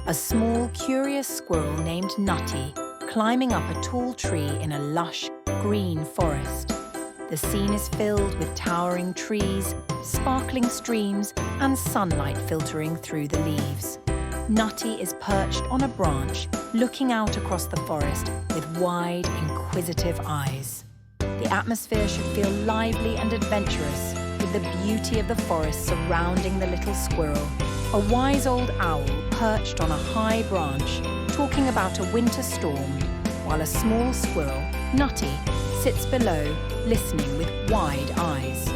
A small, curious squirrel named Nutty, climbing up a tall tree in a lush, green forest. The scene is filled with towering trees, sparkling streams, and sunlight filtering through the leaves. Nutty is perched on a branch, looking out across the forest with wide, inquisitive eyes. The atmosphere should feel lively and adventurous, with the beauty of the forest surrounding the little squirrel. A wise old owl perched on a high branch, talking about a winter storm, while a small squirrel, Nutty, sits below, listening with wide eyes.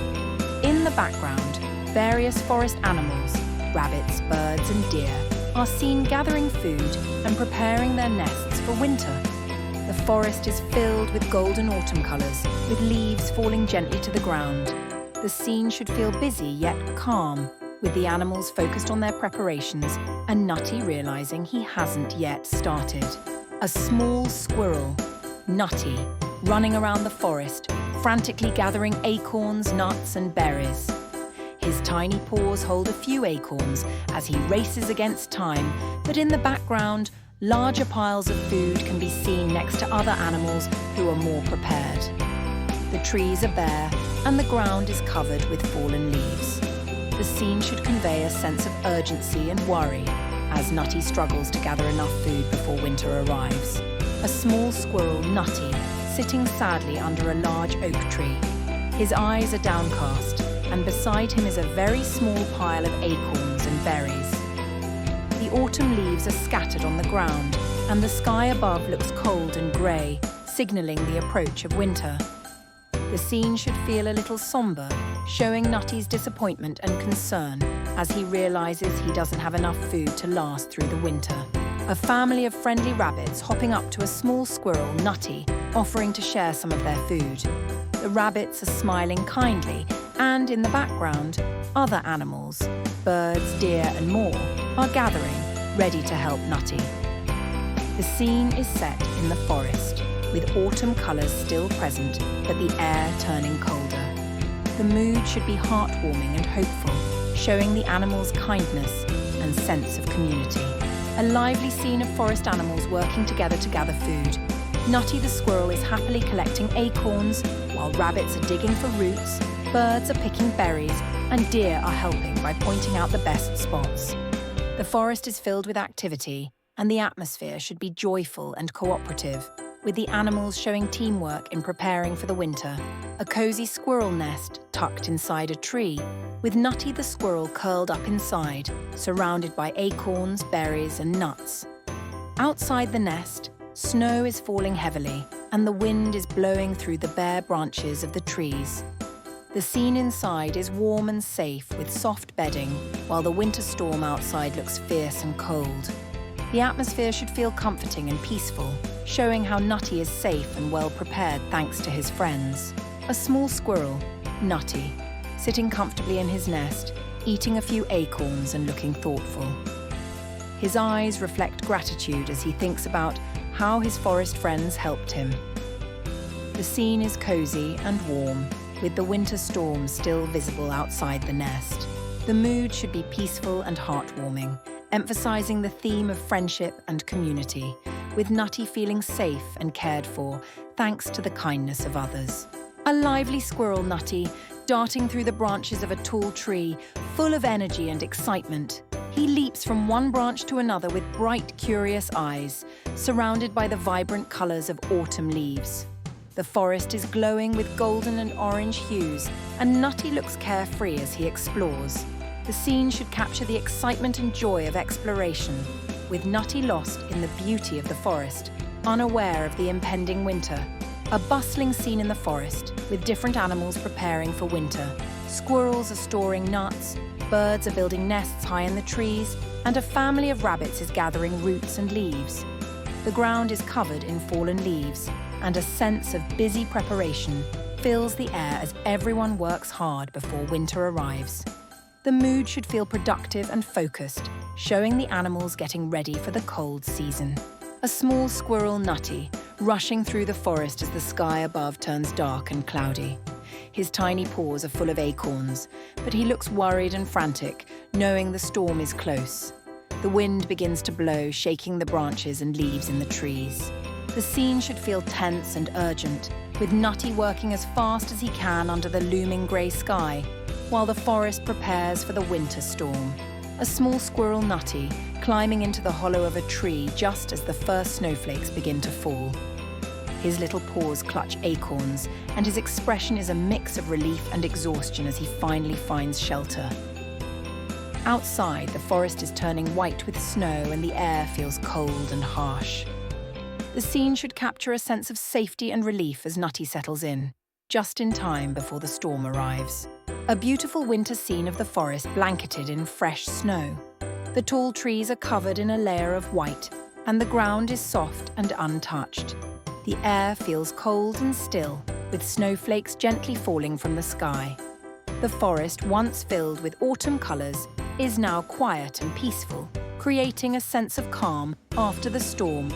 In the background, various forest animals, rabbits, birds, and deer, are seen gathering food and preparing their nests for winter. The forest is filled with golden autumn colours, with leaves falling gently to the ground. The scene should feel busy yet calm, with the animals focused on their preparations and Nutty realising he hasn't yet started. A small squirrel, Nutty, running around the forest, frantically gathering acorns, nuts, and berries. His tiny paws hold a few acorns as he races against time, but in the background, larger piles of food can be seen next to other animals who are more prepared. The trees are bare and the ground is covered with fallen leaves. The scene should convey a sense of urgency and worry as Nutty struggles to gather enough food before winter arrives. A small squirrel, Nutty, sitting sadly under a large oak tree. His eyes are downcast, and beside him is a very small pile of acorns and berries. The autumn leaves are scattered on the ground, and the sky above looks cold and grey, signalling the approach of winter. The scene should feel a little sombre, showing Nutty's disappointment and concern as he realises he doesn't have enough food to last through the winter. A family of friendly rabbits hopping up to a small squirrel, Nutty, offering to share some of their food. The rabbits are smiling kindly, and in the background, other animals, birds, deer, and more, are gathering, ready to help Nutty. The scene is set in the forest, with autumn colours still present, but the air turning colder. The mood should be heartwarming and hopeful, showing the animals' kindness and sense of community. A lively scene of forest animals working together to gather food. Nutty the squirrel is happily collecting acorns, while rabbits are digging for roots, birds are picking berries, and deer are helping by pointing out the best spots. The forest is filled with activity, and the atmosphere should be joyful and cooperative, with the animals showing teamwork in preparing for the winter. A cosy squirrel nest tucked inside a tree, with Nutty the squirrel curled up inside, surrounded by acorns, berries, and nuts. Outside the nest, snow is falling heavily, and the wind is blowing through the bare branches of the trees. The scene inside is warm and safe with soft bedding, while the winter storm outside looks fierce and cold. The atmosphere should feel comforting and peaceful, showing how Nutty is safe and well prepared thanks to his friends. A small squirrel, Nutty, sitting comfortably in his nest, eating a few acorns and looking thoughtful. His eyes reflect gratitude as he thinks about how his forest friends helped him. The scene is cozy and warm, with the winter storm still visible outside the nest. The mood should be peaceful and heartwarming, emphasizing the theme of friendship and community, with Nutty feeling safe and cared for thanks to the kindness of others. A lively squirrel, Nutty, darting through the branches of a tall tree, full of energy and excitement. He leaps from one branch to another with bright, curious eyes, surrounded by the vibrant colours of autumn leaves. The forest is glowing with golden and orange hues, and Nutty looks carefree as he explores. The scene should capture the excitement and joy of exploration, with Nutty lost in the beauty of the forest, unaware of the impending winter. A bustling scene in the forest, with different animals preparing for winter. Squirrels are storing nuts, birds are building nests high in the trees, and a family of rabbits is gathering roots and leaves. The ground is covered in fallen leaves, and a sense of busy preparation fills the air as everyone works hard before winter arrives. The mood should feel productive and focused, showing the animals getting ready for the cold season. A small squirrel, Nutty, rushing through the forest as the sky above turns dark and cloudy. His tiny paws are full of acorns, but he looks worried and frantic, knowing the storm is close. The wind begins to blow, shaking the branches and leaves in the trees. The scene should feel tense and urgent, with Nutty working as fast as he can under the looming grey sky, while the forest prepares for the winter storm. A small squirrel, Nutty, climbing into the hollow of a tree just as the first snowflakes begin to fall. His little paws clutch acorns, and his expression is a mix of relief and exhaustion as he finally finds shelter. Outside, the forest is turning white with snow and the air feels cold and harsh. The scene should capture a sense of safety and relief as Nutty settles in, just in time before the storm arrives. A beautiful winter scene of the forest blanketed in fresh snow. The tall trees are covered in a layer of white, and the ground is soft and untouched. The air feels cold and still, with snowflakes gently falling from the sky. The forest, once filled with autumn colours, is now quiet and peaceful, creating a sense of calm after the storm.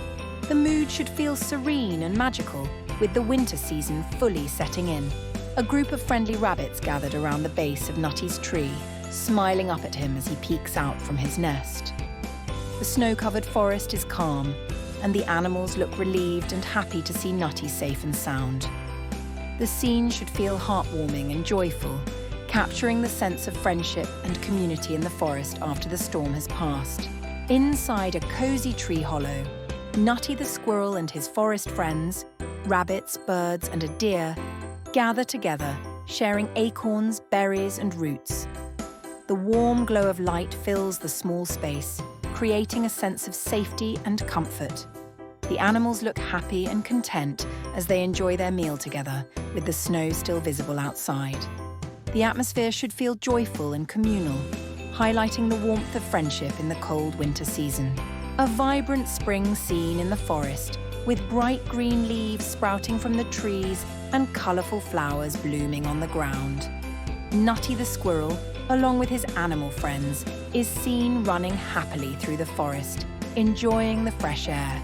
The mood should feel serene and magical, with the winter season fully setting in. A group of friendly rabbits gathered around the base of Nutty's tree, smiling up at him as he peeks out from his nest. The snow-covered forest is calm, and the animals look relieved and happy to see Nutty safe and sound. The scene should feel heartwarming and joyful, capturing the sense of friendship and community in the forest after the storm has passed. Inside a cozy tree hollow, Nutty the squirrel and his forest friends, rabbits, birds, and a deer, gather together, sharing acorns, berries, and roots. The warm glow of light fills the small space, creating a sense of safety and comfort. The animals look happy and content as they enjoy their meal together, with the snow still visible outside. The atmosphere should feel joyful and communal, highlighting the warmth of friendship in the cold winter season. A vibrant spring scene in the forest, with bright green leaves sprouting from the trees and colourful flowers blooming on the ground. Nutty the squirrel, along with his animal friends, is seen running happily through the forest, enjoying the fresh air.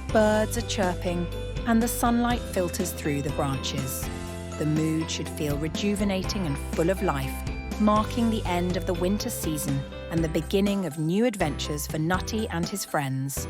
Birds are chirping, and the sunlight filters through the branches. The mood should feel rejuvenating and full of life, marking the end of the winter season and the beginning of new adventures for Nutty and his friends.